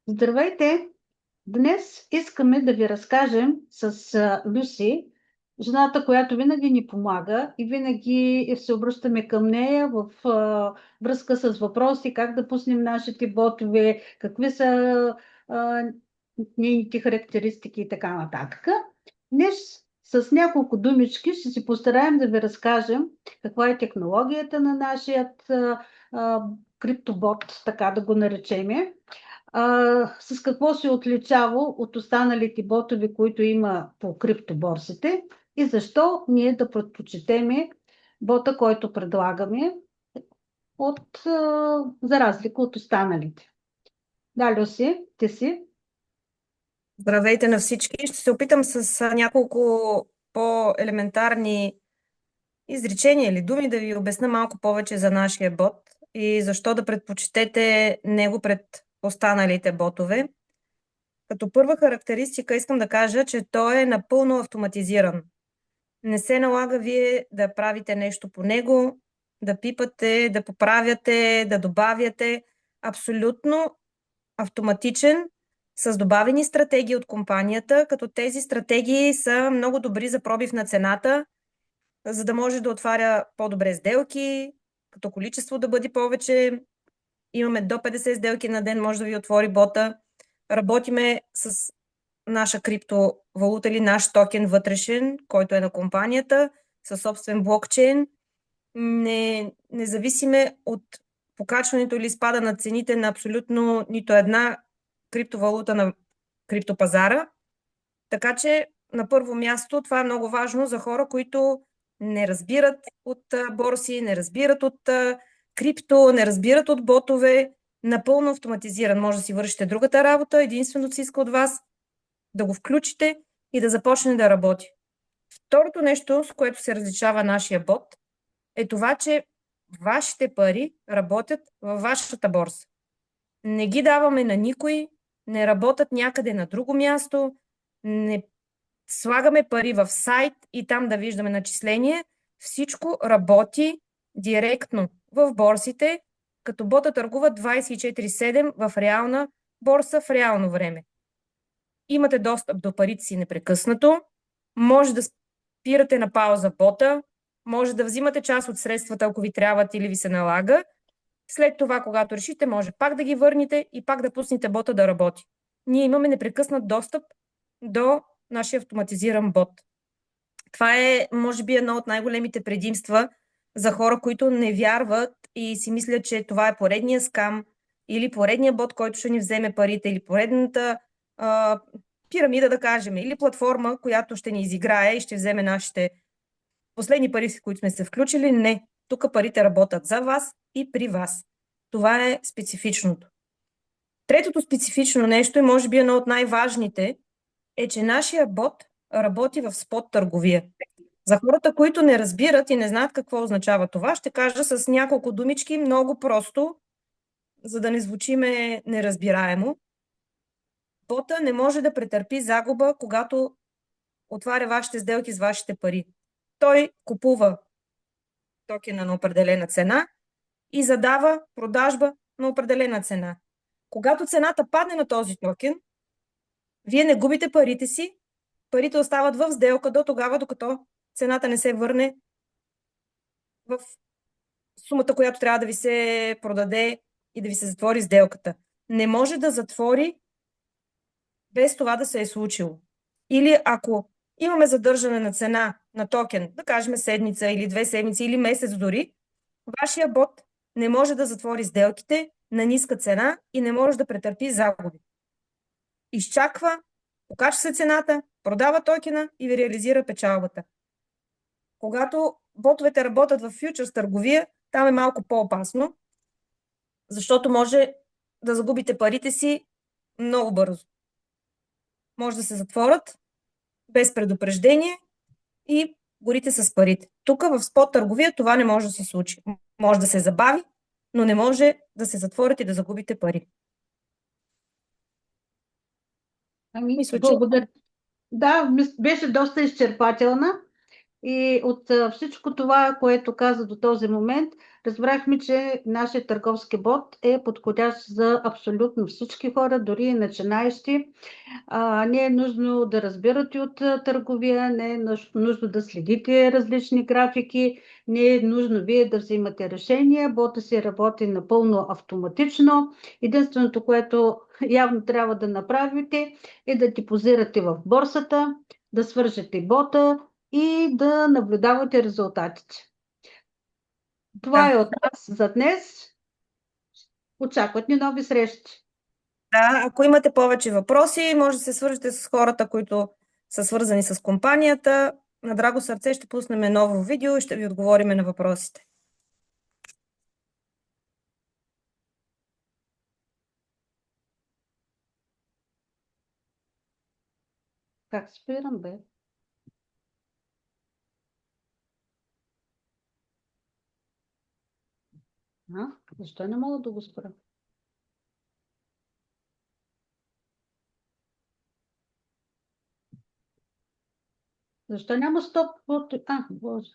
Здравейте! Днес искаме да ви разкажем с Люси, жената, която винаги ни помага и винаги се обръщаме към нея в връзка с въпроси как да пуснем нашите ботове, какви са а, нейните характеристики и така нататък. Днес с няколко думички ще си постараем да ви разкажем каква е технологията на нашият криптобот, така да го наречеме, с какво се отличава от останалите ботове, които има по криптоборсите и защо ние да предпочетеме бота, който предлагаме за разлика от останалите. Да, Люси, ти си. Здравейте на всички! Ще се опитам с няколко по-елементарни изречения или думи да ви обясна малко повече за нашия бот и защо да предпочетете него пред останалите ботове. Като първа характеристика искам да кажа, че той е напълно автоматизиран. Не се налага вие да правите нещо по него, да пипате, да поправяте, да добавяте. Абсолютно автоматичен, с добавени стратегии от компанията, като тези стратегии са много добри за пробив на цената, за да може да отваря по-добре сделки, като количество да бъде повече. Имаме до 50 сделки на ден, може да ви отвори бота. Работиме с наша криптовалута или наш токен вътрешен, който е на компанията, със собствен блокчейн. Не зависиме от покачването или спада на цените на абсолютно нито една криптовалута на криптопазара. Така че на първо място това е много важно за хора, които не разбират от борси, не разбират от крипто, не разбират от ботове. Напълно автоматизиран. Може да си вършите другата работа. Единственото се иска от вас да го включите и да започне да работи. Второто нещо, с което се различава нашия бот, е това, че вашите пари работят във вашата борса. Не ги даваме на никой, не работят някъде на друго място, не слагаме пари в сайт и там да виждаме начисление. Всичко работи директно в борсите, като бота търгува 24/7 в реална борса в реално време. Имате достъп до парите си непрекъснато, може да спирате на пауза бота, може да взимате част от средствата, ако ви трябват или ви се налага. След това, когато решите, може пак да ги върнете и пак да пуснете бота да работи. Ние имаме непрекъснат достъп до нашия автоматизиран бот. Това е, може би, едно от най-големите предимства за хора, които не вярват и си мислят, че това е поредния скам или поредния бот, който ще ни вземе парите, или поредната пирамида, да кажем, или платформа, която ще ни изиграе и ще вземе нашите последни пари, с които сме се включили. Не. Тук парите работят за вас и при вас. Това е специфичното. Третото специфично нещо и може би едно от най-важните е, че нашия бот работи в спот търговия. За хората, които не разбират и не знаят какво означава това, ще кажа с няколко думички много просто, за да не звучиме неразбираемо. Бота не може да претърпи загуба, когато отваря вашите сделки с вашите пари. Той купува токена на определена цена и задава продажба на определена цена. Когато цената падне на този токен, вие не губите парите си, парите остават в сделка до тогава, докато цената не се върне в сумата, която трябва да ви се продаде и да ви се затвори сделката. Не може да затвори без това да се е случило. Или ако имаме задържане на цена на токен, да кажем седмица или 2 седмици или месец дори, вашия бот не може да затвори сделките на ниска цена и не може да претърпи загуби. Изчаква, покачва се цената, продава токена и ви реализира печалбата. Когато ботовете работят в фьючерс търговия, там е малко по-опасно, защото може да загубите парите си много бързо. Може да се затворят без предупреждение и горите с парите. Тук в спот търговия това не може да се случи. Може да се забави, но не може да се затворят и да загубите пари. Мисля, че Благодаря. Да, беше доста изчерпателна и от всичко това, което каза до този момент, разбрахме, че нашия търговски бот е подходящ за абсолютно всички хора, дори и начинаещи. Не е нужно да разбирате от търговия, не е нужно да следите различни графики, не е нужно вие да взимате решения. Бота си работи напълно автоматично. Единственото, което явно трябва да направите, е да депозирате в борсата, да свържете бота и да наблюдавате резултатите. Това Да. е от нас за днес. Очакват ни нови срещи. Да, ако имате повече въпроси, може да се свържете с хората, които са свързани с компанията. На драго сърце ще пуснем ново видео и ще ви отговорим на въпросите. Как спирам, бе? Защо не мога да го спра? Защо няма стоп? Боже.